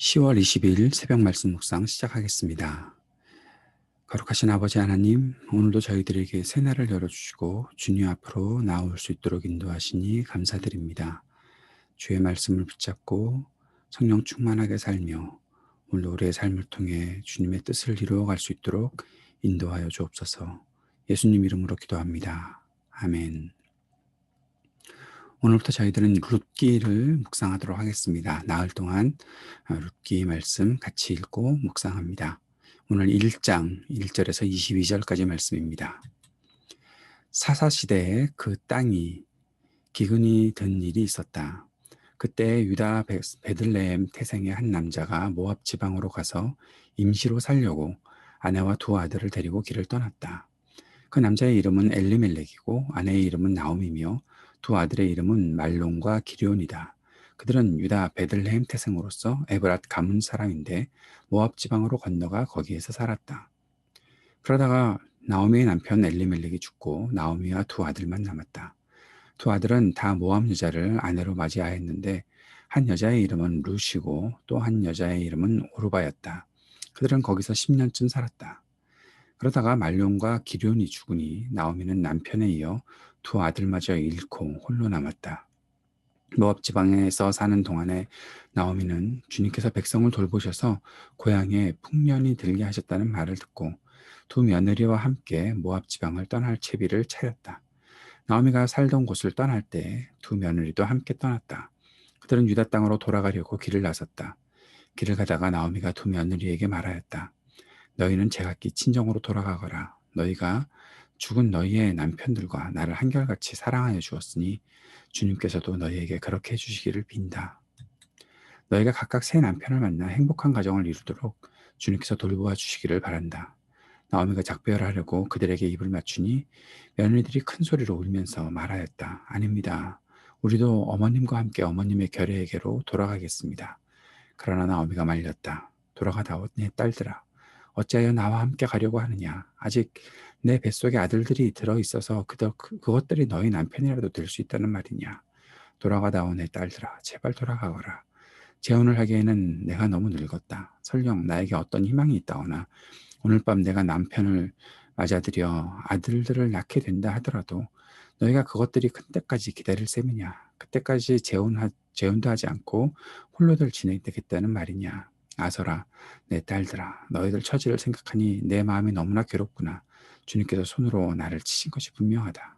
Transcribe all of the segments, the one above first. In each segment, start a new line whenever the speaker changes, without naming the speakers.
10월 20일 새벽 말씀 묵상 시작하겠습니다. 거룩하신 아버지 하나님, 오늘도 저희들에게 새날을 열어주시고 주님 앞으로 나올 수 있도록 인도하시니 감사드립니다. 주의 말씀을 붙잡고 성령 충만하게 살며 오늘도 우리의 삶을 통해 주님의 뜻을 이루어갈 수 있도록 인도하여 주옵소서. 예수님 이름으로 기도합니다. 아멘. 오늘부터 저희들은 룻기를 묵상하도록 하겠습니다. 나흘 동안 룻기 말씀 같이 읽고 묵상합니다. 오늘 1장 1절에서 22절까지 말씀입니다. 사사시대에 그 땅이 기근이 든 일이 있었다. 그때 유다 베들레헴 태생의 한 남자가 모압 지방으로 가서 임시로 살려고 아내와 두 아들을 데리고 길을 떠났다. 그 남자의 이름은 엘리멜렉이고 아내의 이름은 나옴이며 두 아들의 이름은 말론과 기럧이다. 그들은 유다 베들레헴 태생으로서 에브랏 가문 사람인데 모압 지방으로 건너가 거기에서 살았다. 그러다가 나오미의 남편 엘리멜렉이 죽고 나오미와 두 아들만 남았다. 두 아들은 다 모압 여자를 아내로 맞이하였는데 한 여자의 이름은 룻이고 또 한 여자의 이름은 오르바였다. 그들은 거기서 10년쯤 살았다. 그러다가 말론과 기럧이 죽으니 나오미는 남편에 이어 두 아들마저 잃고 홀로 남았다. 모압 지방에서 사는 동안에 나오미는 주님께서 백성을 돌보셔서 고향에 풍년이 들게 하셨다는 말을 듣고 두 며느리와 함께 모압 지방을 떠날 채비를 차렸다. 나오미가 살던 곳을 떠날 때 두 며느리도 함께 떠났다. 그들은 유다 땅으로 돌아가려고 길을 나섰다. 길을 가다가 나오미가 두 며느리에게 말하였다. 너희는 제각기 친정으로 돌아가거라. 너희가 죽은 너희의 남편들과 나를 한결같이 사랑하여 주었으니 주님께서도 너희에게 그렇게 해주시기를 빈다. 너희가 각각 새 남편을 만나 행복한 가정을 이루도록 주님께서 돌보아 주시기를 바란다. 나오미가 작별하려고 그들에게 입을 맞추니 며느리들이 큰 소리로 울면서 말하였다. 아닙니다. 우리도 어머님과 함께 어머님의 결례에게로 돌아가겠습니다. 그러나 나오미가 말렸다. 돌아가다오 내 딸들아. 어찌하여 나와 함께 가려고 하느냐. 아직 내 뱃속에 아들들이 들어있어서 그것들이 너희 남편이라도 될 수 있다는 말이냐. 돌아가다오 내 딸들아. 제발 돌아가거라. 재혼을 하기에는 내가 너무 늙었다. 설령 나에게 어떤 희망이 있다거나 오늘 밤 내가 남편을 맞아들여 아들들을 낳게 된다 하더라도 너희가 그것들이 큰 때까지 기다릴 셈이냐. 그때까지 재혼도 하지 않고 홀로들 지내겠다는 말이냐. 아서라 내 딸들아 너희들 처지를 생각하니 내 마음이 너무나 괴롭구나. 주님께서 손으로 나를 치신 것이 분명하다.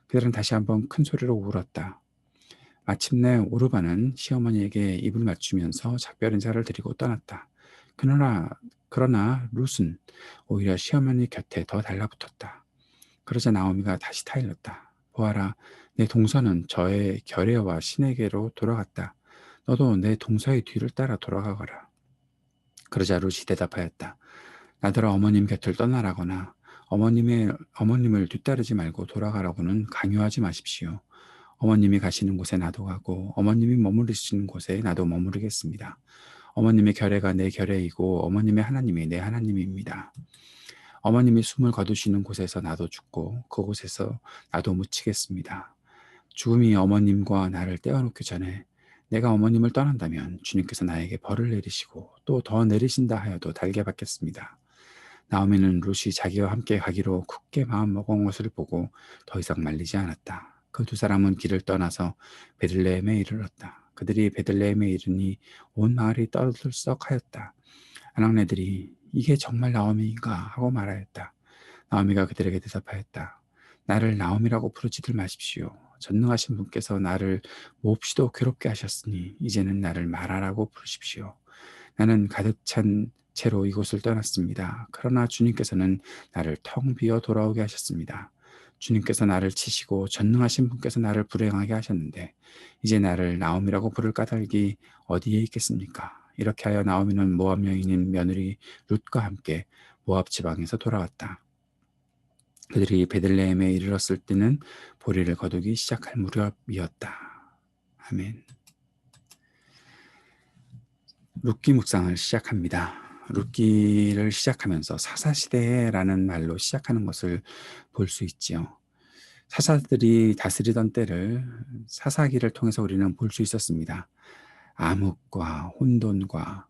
그들은 다시 한번 큰 소리로 울었다. 마침내 오르바는 시어머니에게 입을 맞추면서 작별 인사를 드리고 떠났다. 그러나 룻은 오히려 시어머니 곁에 더 달라붙었다. 그러자 나오미가 다시 타일렀다. 보아라, 내 동서는 저의 결례와 신에게로 돌아갔다. 너도 내 동서의 뒤를 따라 돌아가거라. 그러자 룻이 대답하였다. 나더러 어머님 곁을 떠나라거나 어머님을 뒤따르지 말고 돌아가라고는 강요하지 마십시오. 어머님이 가시는 곳에 나도 가고 어머님이 머무르시는 곳에 나도 머무르겠습니다. 어머님의 결례가 내 결례이고 어머님의 하나님이 내 하나님입니다. 어머님이 숨을 거두시는 곳에서 나도 죽고 그곳에서 나도 묻히겠습니다. 죽음이 어머님과 나를 떼어놓기 전에 내가 어머님을 떠난다면 주님께서 나에게 벌을 내리시고 또 더 내리신다 하여도 달게 받겠습니다. 나오미는 룻이 자기와 함께 가기로 굳게 마음먹은 것을 보고 더 이상 말리지 않았다. 그 두 사람은 길을 떠나서 베들레헴에 이르렀다. 그들이 베들레헴에 이르니 온 마을이 떠들썩하였다. 아낙네들이 이게 정말 나오미인가 하고 말하였다. 나오미가 그들에게 대답하였다. 나를 나오미라고 부르지들 마십시오. 전능하신 분께서 나를 몹시도 괴롭게 하셨으니 이제는 나를 마라라고 부르십시오. 나는 가득 찬 채로 이곳을 떠났습니다. 그러나 주님께서는 나를 텅 비어 돌아오게 하셨습니다. 주님께서 나를 치시고 전능하신 분께서 나를 불행하게 하셨는데 이제 나를 나옴이라고 부를 까닭이 어디에 있겠습니까? 이렇게 하여 나오미는 모압 여인인 며느리 룻과 함께 모압 지방에서 돌아왔다. 그들이 베들레헴에 이르렀을 때는 보리를 거두기 시작할 무렵이었다. 아멘. 룻기 묵상을 시작합니다. 룻기를 시작하면서 사사시대라는 말로 시작하는 것을 볼 수 있지요. 사사들이 다스리던 때를 사사기를 통해서 우리는 볼 수 있었습니다. 암흑과 혼돈과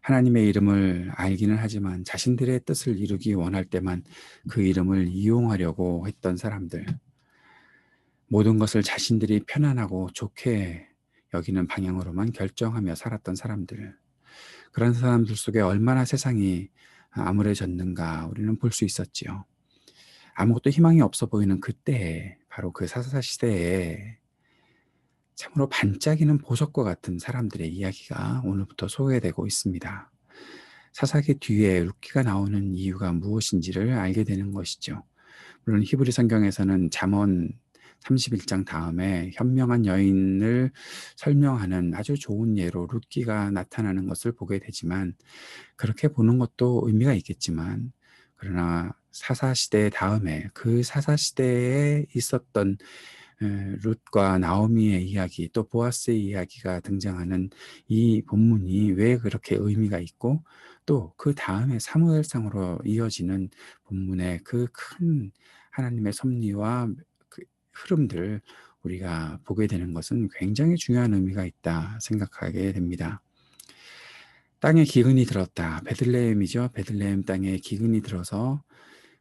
하나님의 이름을 알기는 하지만 자신들의 뜻을 이루기 원할 때만 그 이름을 이용하려고 했던 사람들, 모든 것을 자신들이 편안하고 좋게 여기는 방향으로만 결정하며 살았던 사람들, 그런 사람들 속에 얼마나 세상이 암울해졌는가 우리는 볼 수 있었지요. 아무것도 희망이 없어 보이는 그때에, 바로 그 사사시대에 참으로 반짝이는 보석과 같은 사람들의 이야기가 오늘부터 소개되고 있습니다. 사사기 뒤에 룻기가 나오는 이유가 무엇인지를 알게 되는 것이죠. 물론 히브리 성경에서는 잠언 31장 다음에 현명한 여인을 설명하는 아주 좋은 예로 룻기가 나타나는 것을 보게 되지만, 그렇게 보는 것도 의미가 있겠지만, 그러나 사사시대 다음에 그 사사시대에 있었던 룻과 나오미의 이야기, 또 보아스의 이야기가 등장하는 이 본문이 왜 그렇게 의미가 있고, 또 그 다음에 사무엘상으로 이어지는 본문의 그 큰 하나님의 섭리와 그 흐름들 우리가 보게 되는 것은 굉장히 중요한 의미가 있다 생각하게 됩니다. 땅에 기근이 들었다. 베들레헴이죠. 베들레헴 땅에 기근이 들어서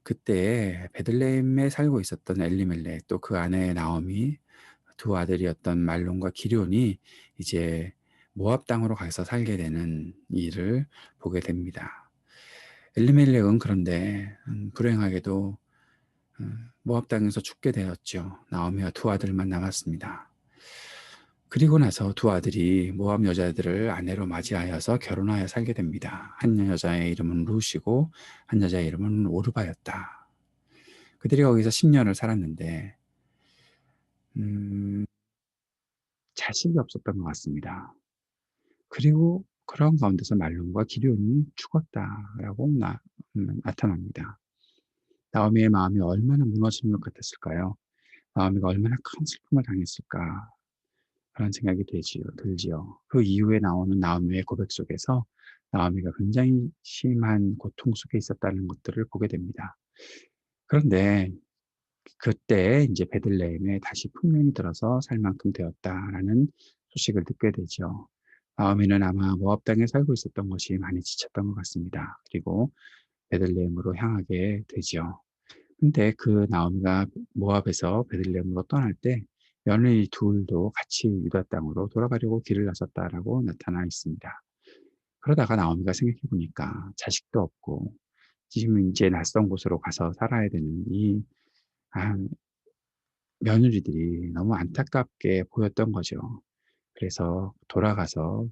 그때 베들레헴에 살고 있었던 엘리멜렉, 또 그 아내 나오미, 두 아들이었던 말론과 기럧이 이제 모압 땅으로 가서 살게 되는 일을 보게 됩니다. 엘리멜렉은 그런데 불행하게도 모압 땅에서 죽게 되었죠. 나오미와 두 아들만 남았습니다. 그리고 나서 두 아들이 모압 여자들을 아내로 맞이하여서 결혼하여 살게 됩니다. 한 여자의 이름은 룻이고 한 여자의 이름은 오르바였다. 그들이 거기서 10년을 살았는데 음, 자식이 없었던 것 같습니다. 그리고 그런 가운데서 말론과 기럧이 죽었다라고 나타납니다. 나오미의 마음이 얼마나 무너지는 것 같았을까요? 나오미가 얼마나 큰 슬픔을 당했을까? 그런 생각이 들지요. 그 이후에 나오는 나오미의 고백 속에서 나오미가 굉장히 심한 고통 속에 있었다는 것들을 보게 됩니다. 그런데 그때 이제 베들레헴에 다시 풍년이 들어서 살 만큼 되었다라는 소식을 듣게 되죠. 나오미는 아마 모압 땅에 살고 있었던 것이 많이 지쳤던 것 같습니다. 그리고 베들레헴으로 향하게 되죠. 근데 그 나오미가 모압에서 베들레헴으로 떠날 때 며느리 둘도 같이 유다 땅으로 돌아가려고 길을 나섰다라고 나타나 있습니다. 그러다가 나오미가 생각해 보니까 자식도 없고 지금 이제 낯선 곳으로 가서 살아야 되는 이 아, 며느리들이 너무 안타깝게 보였던 거죠. 그래서 돌아가서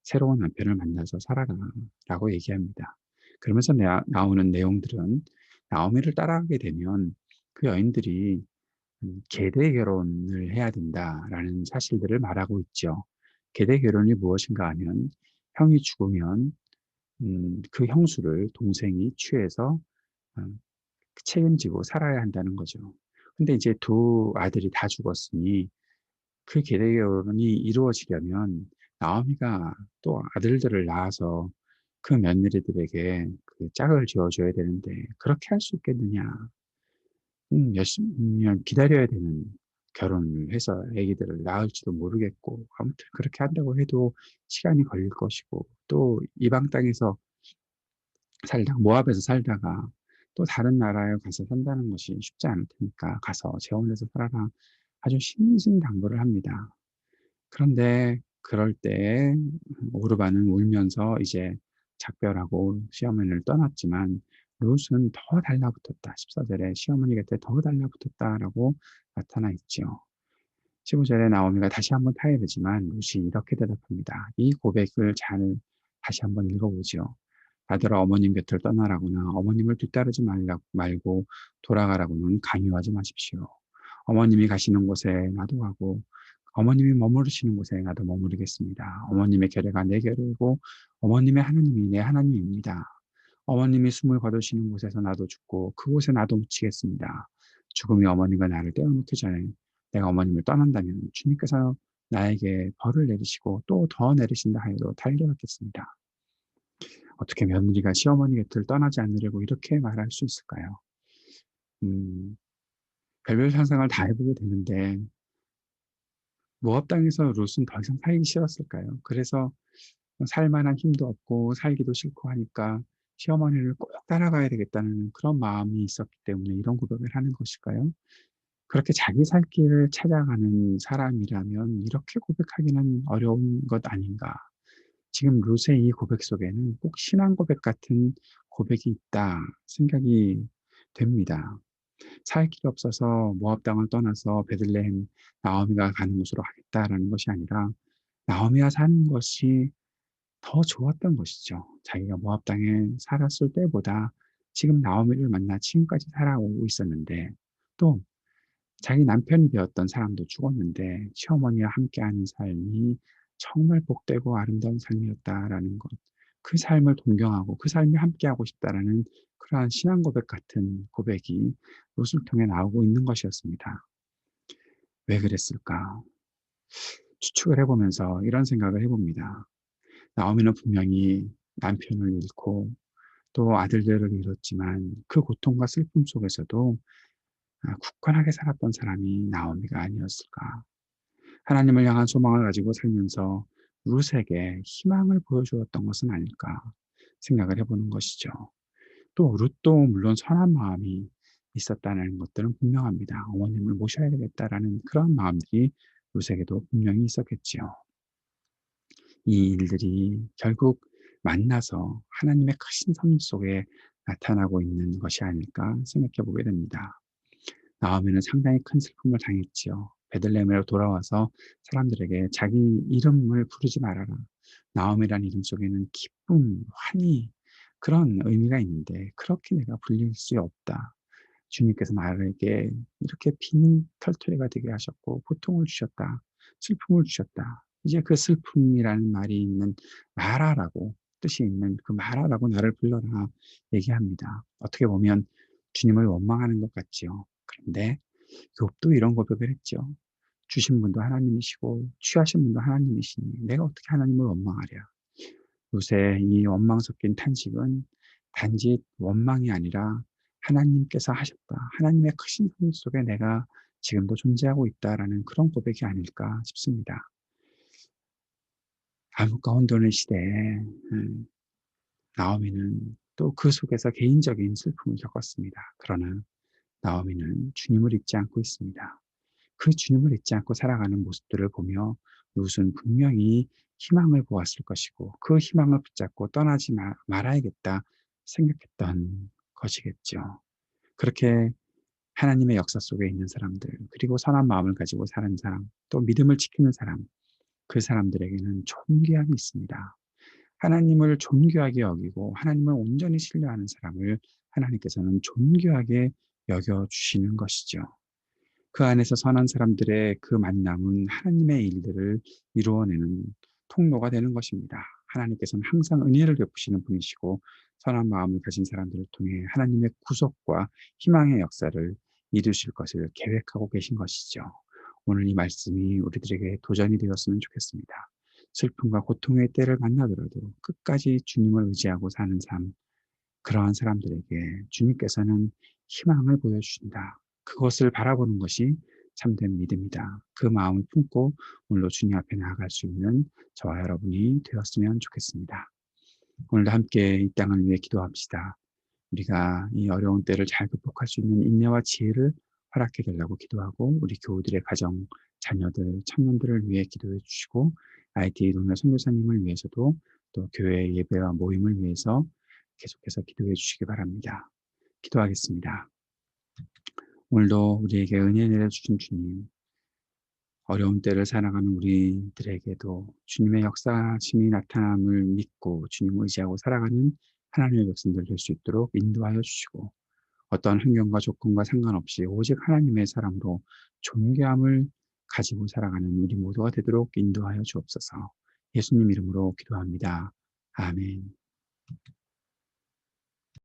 새로운 남편을 만나서 살아라라고 얘기합니다. 그러면서 나오는 내용들은 나오미를 따라가게 되면 그 여인들이 계대 결혼을 해야 된다라는 사실들을 말하고 있죠. 계대 결혼이 무엇인가 하면 형이 죽으면 그 형수를 동생이 취해서 어, 책임지고 살아야 한다는 거죠. 근데 이제 두 아들이 다 죽었으니 그 계대 결혼이 이루어지려면 나오미가 또 아들들을 낳아서 그 며느리들에게 그 짝을 지어줘야 되는데 그렇게 할 수 있겠느냐. 몇십 년 기다려야 되는 결혼을 해서 아기들을 낳을지도 모르겠고 아무튼 그렇게 한다고 해도 시간이 걸릴 것이고 또 이방 땅에서 모압에서 살다가 또 다른 나라에 가서 산다는 것이 쉽지 않을 테니까 가서 재혼해서 살아라 아주 신신당부를 합니다. 그런데 그럴 때 오르반은 울면서 이제 작별하고 시어머니를 떠났지만 룻은 더 달라붙었다. 14절에 시어머니 곁에 더 달라붙었다라고 나타나 있죠. 15절에 나오미가 다시 한번 타협하지만 룻이 이렇게 대답합니다. 이 고백을 잘 다시 한번 읽어보죠. 아들아 어머님 곁을 떠나라거나 어머님을 뒤따르지 말고 돌아가라고는 강요하지 마십시오. 어머님이 가시는 곳에 나도 가고 어머님이 머무르시는 곳에 나도 머무르겠습니다. 어머님의 계례가 내 계례이고 어머님의 하나님이 내 하나님입니다. 어머님이 숨을 거두시는 곳에서 나도 죽고 그곳에 나도 묻히겠습니다. 죽음이 어머님과 나를 떼어놓기 전에 내가 어머님을 떠난다면 주님께서 나에게 벌을 내리시고 또 더 내리신다 하여도 달려갔겠습니다. 어떻게 며느리가 시어머니 곁을 떠나지 않으려고 이렇게 말할 수 있을까요? 음, 별별 상상을 다 해보게 되는데 모압 땅에서 롯은 더 이상 살기 싫었을까요? 그래서 살만한 힘도 없고 살기도 싫고 하니까 시어머니를 꼭 따라가야 되겠다는 그런 마음이 있었기 때문에 이런 고백을 하는 것일까요? 그렇게 자기 살 길을 찾아가는 사람이라면 이렇게 고백하기는 어려운 것 아닌가. 지금 룻의 이 고백 속에는 꼭 신앙 고백 같은 고백이 있다 생각이 됩니다. 살 길이 없어서 모압 땅을 떠나서 베들레헴 나오미가 가는 곳으로 하겠다라는 것이 아니라 나오미가 사는 것이 더 좋았던 것이죠. 자기가 모압 땅에 살았을 때보다 지금 나오미를 만나 지금까지 살아오고 있었는데 또 자기 남편이 되었던 사람도 죽었는데 시어머니와 함께하는 삶이 정말 복되고 아름다운 삶이었다라는 것. 그 삶을 동경하고 그 삶에 함께하고 싶다라는 그러한 신앙 고백 같은 고백이 롯을 통해 나오고 있는 것이었습니다. 왜 그랬을까? 추측을 해보면서 이런 생각을 해봅니다. 나오미는 분명히 남편을 잃고 또 아들들을 잃었지만 그 고통과 슬픔 속에서도 굳건하게 살았던 사람이 나오미가 아니었을까. 하나님을 향한 소망을 가지고 살면서 룻에게 희망을 보여주었던 것은 아닐까 생각을 해보는 것이죠. 또 룻도 물론 선한 마음이 있었다는 것들은 분명합니다. 어머님을 모셔야 되겠다라는 그런 마음들이 룻에게도 분명히 있었겠지요. 이 일들이 결국 만나서 하나님의 크신 섭리 속에 나타나고 있는 것이 아닐까 생각해 보게 됩니다. 나오미는 상당히 큰 슬픔을 당했지요. 베들레헴으로 돌아와서 사람들에게 자기 이름을 부르지 말아라. 나오미라는 이름 속에는 기쁨, 환희 그런 의미가 있는데 그렇게 내가 불릴 수 없다. 주님께서 나에게 이렇게 빈 털터리가 되게 하셨고 고통을 주셨다. 슬픔을 주셨다. 이제 그 슬픔이라는 말이 있는 마라라고 뜻이 있는 그 마라라고 나를 불러라 얘기합니다. 어떻게 보면 주님을 원망하는 것 같지요. 그런데 욥도 이런 고백을 했죠. 주신 분도 하나님이시고 취하신 분도 하나님이시니 내가 어떻게 하나님을 원망하랴. 요새 이 원망 섞인 탄식은 단지 원망이 아니라 하나님께서 하셨다. 하나님의 크신 섭리 속에 내가 지금도 존재하고 있다라는 그런 고백이 아닐까 싶습니다. 암흑과 혼돈의 시대에 나오미는 또 그 속에서 개인적인 슬픔을 겪었습니다. 그러나 나오미는 주님을 잊지 않고 있습니다. 그 주님을 잊지 않고 살아가는 모습들을 보며 룻은 분명히 희망을 보았을 것이고 그 희망을 붙잡고 떠나지 말아야겠다 생각했던 것이겠죠. 그렇게 하나님의 역사 속에 있는 사람들, 그리고 선한 마음을 가지고 사는 사람, 또 믿음을 지키는 사람, 그 사람들에게는 존귀함이 있습니다. 하나님을 존귀하게 여기고 하나님을 온전히 신뢰하는 사람을 하나님께서는 존귀하게 여겨주시는 것이죠. 그 안에서 선한 사람들의 그 만남은 하나님의 일들을 이루어내는 통로가 되는 것입니다. 하나님께서는 항상 은혜를 베푸시는 분이시고 선한 마음을 가진 사람들을 통해 하나님의 구속과 희망의 역사를 이루실 것을 계획하고 계신 것이죠. 오늘 이 말씀이 우리들에게 도전이 되었으면 좋겠습니다. 슬픔과 고통의 때를 만나더라도 끝까지 주님을 의지하고 사는 삶, 그러한 사람들에게 주님께서는 희망을 보여주신다. 그것을 바라보는 것이 참된 믿음이다. 그 마음을 품고 오늘도 주님 앞에 나아갈 수 있는 저와 여러분이 되었으면 좋겠습니다. 오늘도 함께 이 땅을 위해 기도합시다. 우리가 이 어려운 때를 잘 극복할 수 있는 인내와 지혜를 허락해 달라고 기도하고 우리 교우들의 가정, 자녀들, 청년들을 위해 기도해 주시고 IT 동료 선교사님을 위해서도 또 교회 예배와 모임을 위해서 계속해서 기도해 주시기 바랍니다. 기도하겠습니다. 오늘도 우리에게 은혜 내려주신 주님, 어려운 때를 살아가는 우리들에게도 주님의 역사심이 나타남을 믿고 주님을 의지하고 살아가는 하나님의 백성들 될 수 있도록 인도하여 주시고 어떤 환경과 조건과 상관없이 오직 하나님의 사람으로 존귀함을 가지고 살아가는 우리 모두가 되도록 인도하여 주옵소서. 예수님 이름으로 기도합니다. 아멘.